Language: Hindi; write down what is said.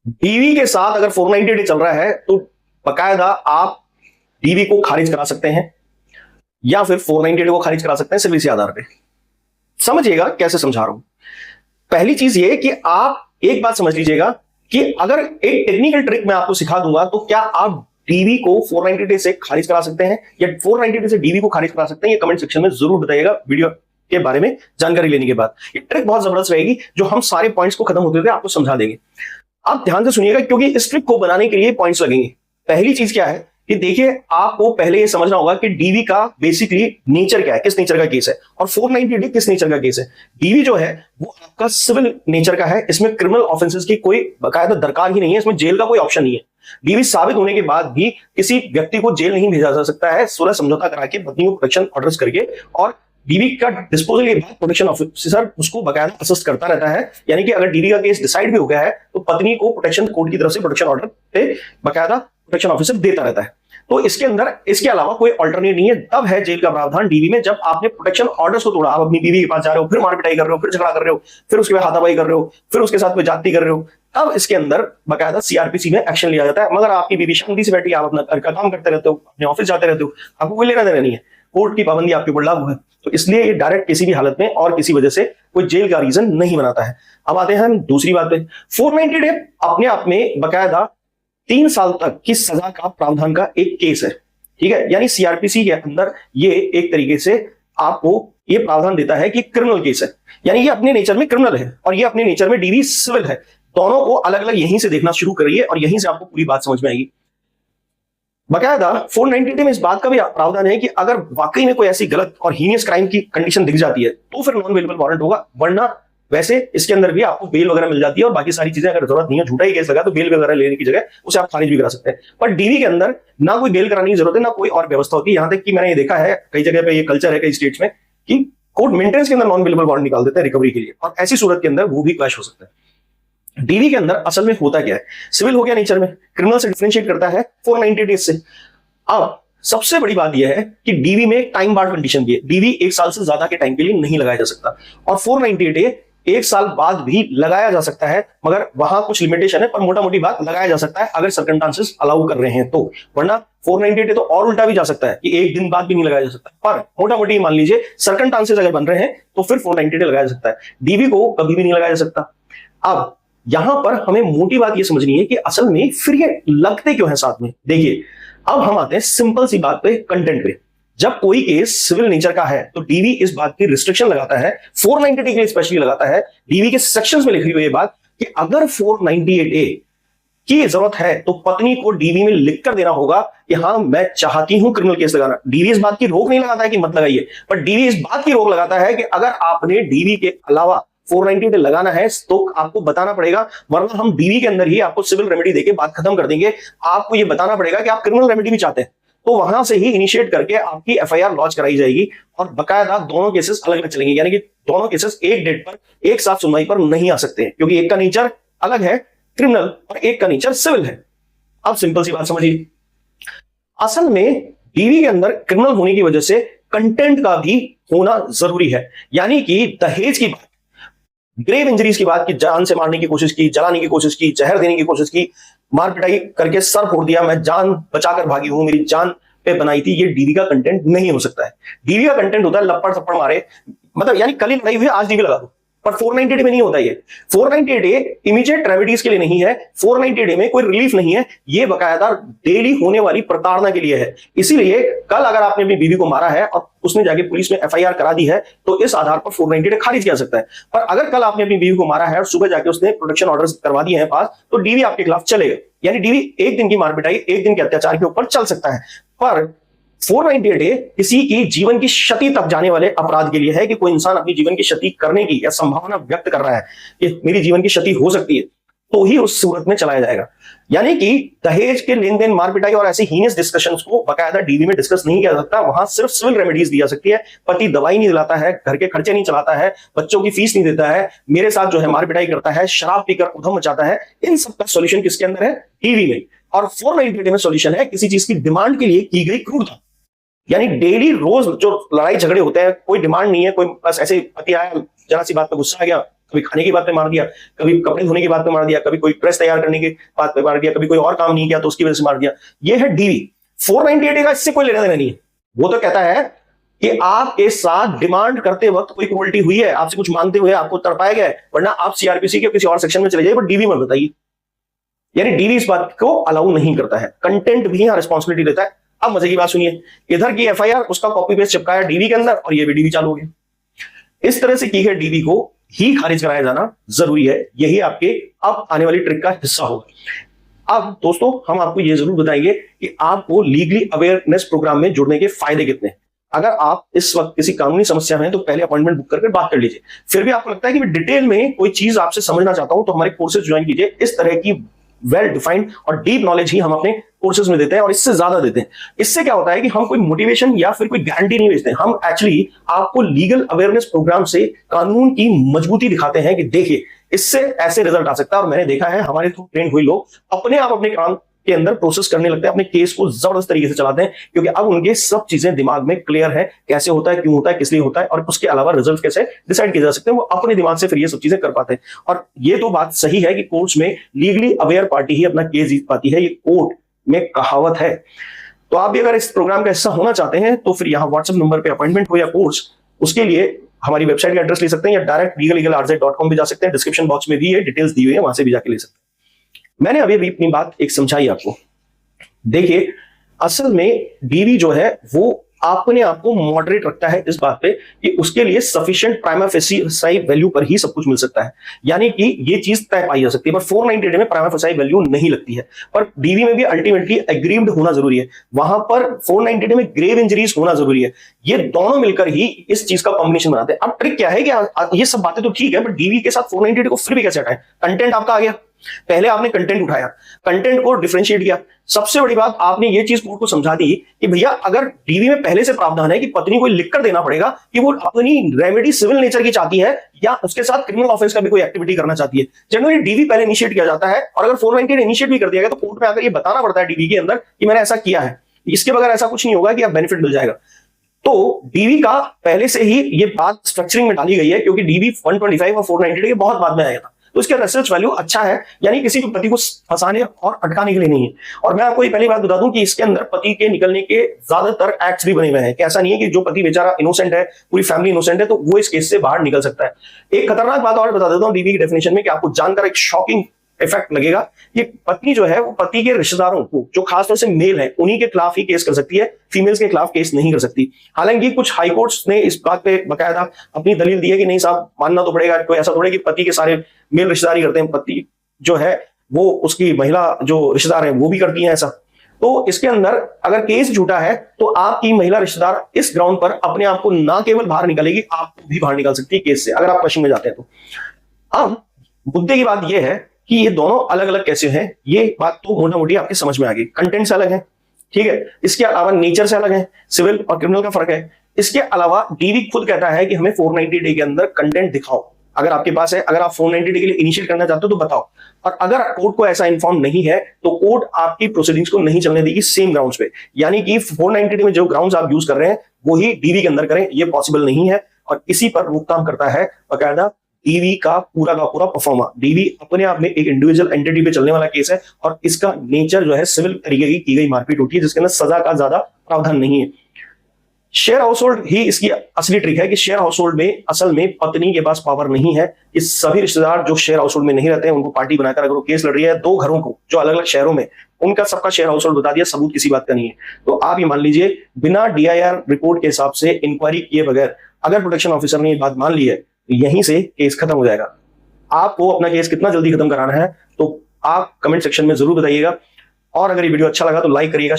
डीवी के साथ अगर 490 डे चल रहा है तो बकायदा आप डीवी को खारिज करा सकते हैं या फिर 490 डे को खारिज करा सकते हैं सिर्फ इसी आधार पे। समझिएगा कैसे समझा रहा हूं। पहली चीज ये कि आप एक बात समझ लीजिएगा कि अगर एक टेक्निकल ट्रिक मैं आपको सिखा दूंगा तो क्या आप डीवी को 490 डे से खारिज करा सकते हैं या 490 डे से डीवी को खारिज करा सकते हैं, ये कमेंट सेक्शन में जरूर बताइएगा वीडियो के बारे में जानकारी लेने के बाद। ये ट्रिक बहुत जबरदस्त रहेगी जो हम सारे पॉइंट्स को खत्म होते हुए आपको समझा देंगे। आप ध्यान से सुनिएगा क्योंकि इस ट्रिक को बनाने के लिए पॉइंट्स लगेंगे। पहली चीज क्या है कि देखिए, आपको पहले ये समझना होगा कि डीवी का बेसिकली नेचर क्या है, किस नेचर का केस है, और 490 डे किस नेचर का केस है। डीवी जो है वो आपका सिविल नेचर का है, इसमें क्रिमिनल ऑफेंसेस की कोई बाकायदा दरकार ही नहीं है, इसमें जेल का कोई ऑप्शन नहीं है। डीवी साबित होने के बाद भी किसी व्यक्ति को जेल नहीं भेजा जा सकता है सुलह समझौता करा के, पत्नी को प्रोटेक्शन ऑर्डर्स करके, और डीवी का डिस्पोजल के बाद प्रोटेक्शन ऑफिसर उसको बकायदा असिस्ट करता रहता है। यानी कि अगर डीवी का केस डिसाइड भी हो गया है तो पत्नी को प्रोटेक्शन कोर्ट की तरफ से प्रोटेक्शन ऑर्डर पे बकायदा प्रोटेक्शन ऑफिसर देता रहता है। तो इसके अंदर इसके अलावा कोई अल्टरनेट नहीं है। तब है जेल का प्रावधान डीवी में जब आपने प्रोटेक्शन ऑर्डर्स को तोड़ा, आप अपनी बीवी के पास जा रहे हो, फिर मार पिटाई कर रहे हो, फिर झगड़ा कर रहे हो, फिर उसके बाद हाथापाई कर रहे हो, फिर उसके साथ कोई जाति कर रहे हो, तब इसके अंदर बकायदा सीआरपीसी में एक्शन लिया जाता है। मगर आपकी बीवी शांति से बैठी, आप अपना घर का काम करते रहते हो, अपने ऑफिस जाते रहते हो, आपको कोई लेना देना नहीं है, कोर्ट की पाबंदी आपके ऊपर लागू है। तो इसलिए ये डायरेक्ट किसी भी हालत में और किसी वजह से कोई जेल का रीजन नहीं बनाता है। अब आते हैं हम दूसरी बात पे। 490 डे अपने आप में बकायदा 3 साल तक की सजा का प्रावधान का एक केस है, ठीक है। यानी सीआरपीसी के अंदर ये एक तरीके से आपको ये प्रावधान देता है कि क्रिमिनल केस है, यानी ये अपने नेचर में क्रिमिनल है और ये अपने नेचर में डीवी सिविल है। दोनों को अलग अलग यहीं से देखना शुरू करिए और यहीं से आपको पूरी बात समझ में आएगी। बकायदा 490 डे में इस बात का भी प्रावधान है कि अगर वाकई में कोई ऐसी गलत और हीनियस क्राइम की कंडीशन दिख जाती है तो फिर नॉन बेलेबल वारंट होगा, वरना वैसे इसके अंदर भी आपको बेल वगैरह मिल जाती है और बाकी सारी चीजें अगर जरूरत नहीं है, झूठा ही केस लगा तो बेल वगैरह लेने की जगह उसे आप खारिज भी करा सकते हैं। पर डीवी के अंदर ना कोई बेल कराने की जरूरत है, ना कोई और व्यवस्था होती है। यहां तक कि मैंने ये देखा है कई जगह पे ये कल्चर है कई स्टेट्स में कि कोर्ट मेंटेनेंस के अंदर नॉन बेलेबल वारंट निकाल देते हैं रिकवरी के लिए, और ऐसी सूरत के अंदर वो भी क्लैश हो सकता है। डीवी के अंदर असल में होता क्या है, सिविल हो गया नेचर में, क्रिमिनल से डिफरेंशिएट करता है 490 डेज से। अब सबसे बड़ी बात यह है कि डीवी में टाइम बार कंडीशन भी है, डीवी 1 साल से ज्यादा के टाइम के लिए नहीं लगाया जा सकता, और 490 डे 1 साल बाद भी लगाया जा सकता है, मगर वहां कुछ लिमिटेशन है, पर मोटा मोटी बात लगाया जा सकता है अगर सर्कमस्टांसेस अलाउ कर रहे हैं तो। वरना 490 डे तो और उल्टा भी जा सकता है कि 1 दिन बाद भी नहीं लगाया जा सकता, पर मोटा मोटी मान लीजिए सर्कमस्टांसेस अगर बन रहे हैं तो फिर 490 डे लगाया जा सकता है। डीवी को कभी भी नहीं लगाया जा सकता। अब यहां पर हमें मोटी बात यह समझनी है कि असल में फिर ये लगते क्यों है साथ में। देखिए, अब हम आते हैं सिंपल सी बात पे, कंटेंट पे। जब कोई केस सिविल नेचर का है तो डीवी इस बात की रिस्ट्रिक्शन लगाता है, 490 के लिए स्पेशली लगाता है, डीवी के सेक्शंस में लिखी हुई ये बात कि अगर 498 की जरूरत है तो पत्नी को डीवी में लिखकर देना होगा कि हाँ मैं चाहती हूं क्रिमिनल केस लगाना। डीवी इस बात की रोक नहीं लगाता है कि मत लगाइए, पर डीवी इस बात की रोक लगाता है कि अगर आपने डीवी के अलावा 490 डे लगाना है तो आपको बताना पड़ेगा, वरना हम डीवी के अंदर ही आपको सिविल रेमेडी देके बात खत्म कर देंगे। आपको ये बताना पड़ेगा कि आप क्रिमिनल रेमेडी भी चाहते हैं, तो वहां से ही इनिशिएट करके आपकी एफआईआर लॉन्च कराई जाएगी और बकायदा दोनों केसेस अलग अलग चलेंगे। यानी कि दोनों केसेस एक डेट पर एक साथ सुनवाई पर नहीं आ सकते हैं, क्योंकि एक का नेचर अलग है क्रिमिनल और एक का नेचर सिविल है। अब सिंपल सी बात समझिए, असल में डीवी के अंदर क्रिमिनल होने की वजह से कंटेंट का भी होना जरूरी है। यानी कि दहेज की बात, ग्रेव इंजरीज की बात, की जान से मारने की कोशिश की, जलाने की कोशिश की, जहर देने की कोशिश की, मार पिटाई करके सर फोड़ दिया, मैं जान बचाकर भागी हूं, मेरी जान पे बनाई थी, ये डीवी का कंटेंट नहीं हो सकता है। डीवी का कंटेंट होता है लपड़ थप्पड़ मारे, मतलब यानी कल ही लड़ाई हुई आज डीवी लगा दो, पर 490 डे में नहीं होता। ये 490 डे इमीडिएट रेमेडीज के लिए नहीं है, 490 डे में कोई रिलीफ नहीं है, ये बकायदा डेली होने वाली प्रताड़ना के लिए है। इसीलिए कल अगर आपने अपनी बीवी को मारा है और उसने जाके पुलिस में एफआईआर करा दी है तो इस आधार पर 490 डे खारिज किया जा सकता है। पर अगर कल आपने अपनी बीवी को मारा है और सुबह जाके उसने प्रोटेक्शन ऑर्डर्स करवा दिए हैं पास, तो डीवी आपके खिलाफ चलेगा। यानी डीवी 1 दिन की मारपिटाई, 1 दिन के अत्याचार के ऊपर चल सकता है, पर 490 डे किसी की जीवन की क्षति तक जाने वाले अपराध के लिए है कि कोई इंसान अपनी जीवन की क्षति करने की या संभावना व्यक्त कर रहा है कि मेरी जीवन की क्षति हो सकती है, तो ही उस सूरत में चलाया जाएगा। यानी कि दहेज के लेन देन, मारपिटाई और ऐसे हीनियस डिस्कशंस को बकायदा डीवी में डिस्कस नहीं किया जाता। वहां सिर्फ सिविल रेमेडीज दी जा सकती है। पति दवाई नहीं दिलाता है, घर के खर्चे नहीं चलाता है, बच्चों की फीस नहीं देता है, मेरे साथ जो है मारपिटाई करता है, शराब पीकर उधम मचाता है, इन सब का सोल्यूशन किसके अंदर है? डीवी में। और 490 डे में सोल्यूशन है किसी चीज की डिमांड के लिए की गई क्रूरता। यानी डेली रोज जो लड़ाई झगड़े होते हैं, कोई डिमांड नहीं है, कोई बस ऐसे पति आया, जरा सी बात पे गुस्सा आ गया, कभी खाने की बात पे मार दिया, कभी कपड़े धोने की बात पे मार दिया, कभी कोई प्रेस तैयार करने की बात पे मार दिया, कभी कोई और काम नहीं किया तो उसकी वजह से मार दिया। ये है डीवी। 498 का इससे कोई लेना देना नहीं है। वो तो कहता है कि आपके साथ डिमांड करते वक्त कोई क्रूअल्टी हुई है, आपसे कुछ मांगते हुए आपको तड़पाया गया है, वरना आप सीआरपीसी के किसी और सेक्शन में चले जाइए, पर डीवी मत बताइए। यानी डीवी इस बात को अलाउ नहीं करता है, कंटेंट भी यहां रिस्पॉन्सिबिलिटी लेता है। अब मजे की बात सुनिए, इधर की एफआईआर उसका कॉपी पेस्ट चिपकाया डीवी के अंदर और ये भी डीवी चालू हो गया। इस तरह से की गई डीवी को ही खारिज कराया जाना जरूरी है। यही आपके अब आने वाली ट्रिक का हिस्सा होगा। अब दोस्तों हम आपको यह जरूर बताएंगे कि आपको लीगली अवेयरनेस प्रोग्राम में जुड़ने के फायदे कितने हैं। अगर आप इस वक्त किसी कानूनी समस्या में हैं तो पहले अपॉइंटमेंट बुक करके बात कर लीजिए। फिर भी आपको लगता है कि मैं डिटेल में कोई चीज आपसे समझना चाहता हूं तो हमारे कोर्सेज ज्वाइन कीजिए। इस तरह की वेल डिफाइंड और डीप नॉलेज ही हम अपने कोर्सेज में देते हैं और इससे ज्यादा देते हैं। इससे क्या होता है कि हम कोई मोटिवेशन या फिर कोई गारंटी नहीं बेचते, हम एक्चुअली आपको लीगल अवेयरनेस प्रोग्राम से कानून की मजबूती दिखाते हैं कि देखिए इससे ऐसे रिजल्ट आ सकता है। और मैंने देखा है हमारे थ्रू ट्रेन हुए लोग अपने आप अपने काम के अंदर प्रोसेस करने लगते हैं, अपने केस को जबरदस्त तरीके से चलाते हैं, क्योंकि अब उनके सब चीजें दिमाग में क्लियर है, कैसे होता है, क्यों होता है, किस लिए होता है और उसके अलावा रिजल्ट कैसे डिसाइड किए जा सकते हैं। वो अपने दिमाग से फिर ये सब चीजें कर पाते हैं। और ये तो बात सही है कि कोर्ट्स में लीगली अवेयर पार्टी ही अपना केस जीत पाती है, ये कोर्ट में कहावत है। तो आप भी अगर इस प्रोग्राम का हिस्सा होना चाहते हैं तो फिर यहाँ व्हाट्सएप नंबर पर अपॉइंटमेंट हो या कोर्स, उसके लिए हमारी वेबसाइट का एड्रेस ले सकते हैं या डायरेक्ट legal.rz.com भी जा सकते हैं। डिस्क्रिप्शन बॉक्स में भी ये डिटेल्स दी हुई है, वहां से भी जाके ले सकते हैं। मैंने अभी अभी अपनी बात एक समझाई आपको। देखिए असल में डीवी जो है वो अपने आप को मॉडरेट रखता है इस बात पे कि उसके लिए सफिशिएंट प्राइमा फेसी वैल्यू पर ही सब कुछ मिल सकता है, यानी कि ये चीज तय पाई जा सकती है। पर 498 में प्राइमा फेसी वैल्यू नहीं लगती है, पर डीवी में भी अल्टीमेटली एग्रीव्ड होना जरूरी है। वहां पर 498 में ग्रेव इंजरीज होना जरूरी है। ये दोनों मिलकर ही इस चीज का कॉम्बिनेशन बनाते हैं। अब ट्रिक क्या है कि ये सब बातें तो ठीक है, बट डीवी के साथ 498 को फिर भी कैसे हटाएं? कंटेंट आपका आ गया, पहले आपने कंटेंट उठाया, कंटेंट को डिफरेंशिएट किया। सबसे बड़ी बात आपने ये चीज कोर्ट को समझा दी कि भैया अगर डीवी में पहले से प्रावधान है कि पत्नी को लिखकर देना पड़ेगा कि वो अपनी रेमेडी सिविल नेचर की चाहती है या उसके साथ क्रिमिनल ऑफेंस का भी कोई एक्टिविटी करना चाहती है, जनरली डीवी पहले इनिशिएट किया जाता है। और अगर 498 इनिशिएट भी कर दिया गया तो कोर्ट में आकर ये बताना पड़ता है डीवी के अंदर कि मैंने ऐसा किया है। इसके बगैर ऐसा कुछ नहीं होगा कि आप बेनिफिट मिल जाएगा। तो डीवी का पहले से ही ये बात स्ट्रक्चरिंग में डाली गई है, क्योंकि डीवी 125 और 498 बहुत बाद में आया था, तो इसका रिसर्च वैल्यू अच्छा है, यानी किसी भी पति को फंसाने और अटकाने के लिए नहीं है। और मैं आपको ये पहली बात बता दूं कि इसके अंदर पति के निकलने के ज्यादातर एक्ट्स भी बने हुए हैं, कि ऐसा नहीं है कि जो पति बेचारा इनोसेंट है, पूरी फैमिली इनोसेंट है, तो वो इस केस से बाहर निकल सकता है। एक खतरनाक बात और बता देता हूं डीवी की डेफिनेशन में, कि आपको जानकर एक शॉकिंग इफेक्ट लगेगा। ये पत्नी जो है वो पति के रिश्तेदारों को, जो खासतौर से मेल है, उन्हीं के खिलाफ ही केस कर सकती है, फीमेल्स के खिलाफ केस नहीं कर सकती। हालांकि कुछ हाई कोर्ट्स ने इस बात पे बकायदा अपनी दलील दी है कि नहीं साहब मानना तो पड़ेगा, कोई ऐसा थोड़ा कि पति के सारे मेल रिश्तेदारी करते हैं, पति जो है वो उसकी महिला जो रिश्तेदार है वो भी करती है ऐसा। तो इसके अंदर अगर केस झूठा है तो आपकी महिला रिश्तेदार इस ग्राउंड पर अपने आप को ना केवल बाहर निकालेगी, आपको भी बाहर निकाल सकती है केस से, अगर आप पश्चिम में जाते हैं तो। अब मुद्दे की बात यह है कि ये दोनों अलग अलग कैसे हैं, ये बात तो मोटा मोटी आपकी समझ में आ गई। कंटेंट से अलग है, ठीक है, इसके अलावा नेचर से अलग है, सिविल और क्रिमिनल का फर्क है। इसके अलावा डीवी खुद कहता है कि हमें 490 डे के अंदर कंटेंट दिखाओ, अगर आपके पास है, अगर आप 490 डे के लिए इनिशिएट करना चाहते हो तो बताओ। और अगर कोर्ट को ऐसा इन्फॉर्म नहीं है तो कोर्ट आपकी प्रोसीडिंग्स को नहीं चलने देगी सेम ग्राउंड्स पे, यानी कि 490 डे में जो ग्राउंड्स आप यूज कर रहे हैं वो ही डीवी के अंदर करें, ये पॉसिबल नहीं है। और इसी पर रोकथाम करता है बकायदा डीवी का पूरा परफॉर्मा। डीवी अपने आप में एक इंडिविजुअल एंटिटी पे चलने वाला केस है और इसका नेचर जो है सिविल तरीके की गई मारपीट होती है, जिसके अंदर सजा का ज्यादा प्रावधान नहीं है। शेयर हाउस होल्ड ही इसकी असली ट्रिक है कि शेयर हाउस होल्ड में असल में पत्नी के पास पावर नहीं है। इस सभी रिश्तेदार जो शेयर हाउस होल्ड में नहीं रहते हैं उनको पार्टी बनाकर अगर वो केस लड़ रही है, दो घरों को जो अलग अलग शहरों में, उनका सबका शेयर हाउस होल्ड बता दिया, सबूत किसी बात का नहीं है। तो आप ये मान लीजिए बिना डीआईआर रिपोर्ट के हिसाब से इंक्वायरी किए बगैर अगर प्रोटेक्शन ऑफिसर ने ये बात मान ली है, यहीं से केस खत्म हो जाएगा। आपको अपना केस कितना जल्दी खत्म कराना है तो आप कमेंट सेक्शन में जरूर बताइएगा। और अगर ये वीडियो अच्छा लगा तो लाइक करिएगा।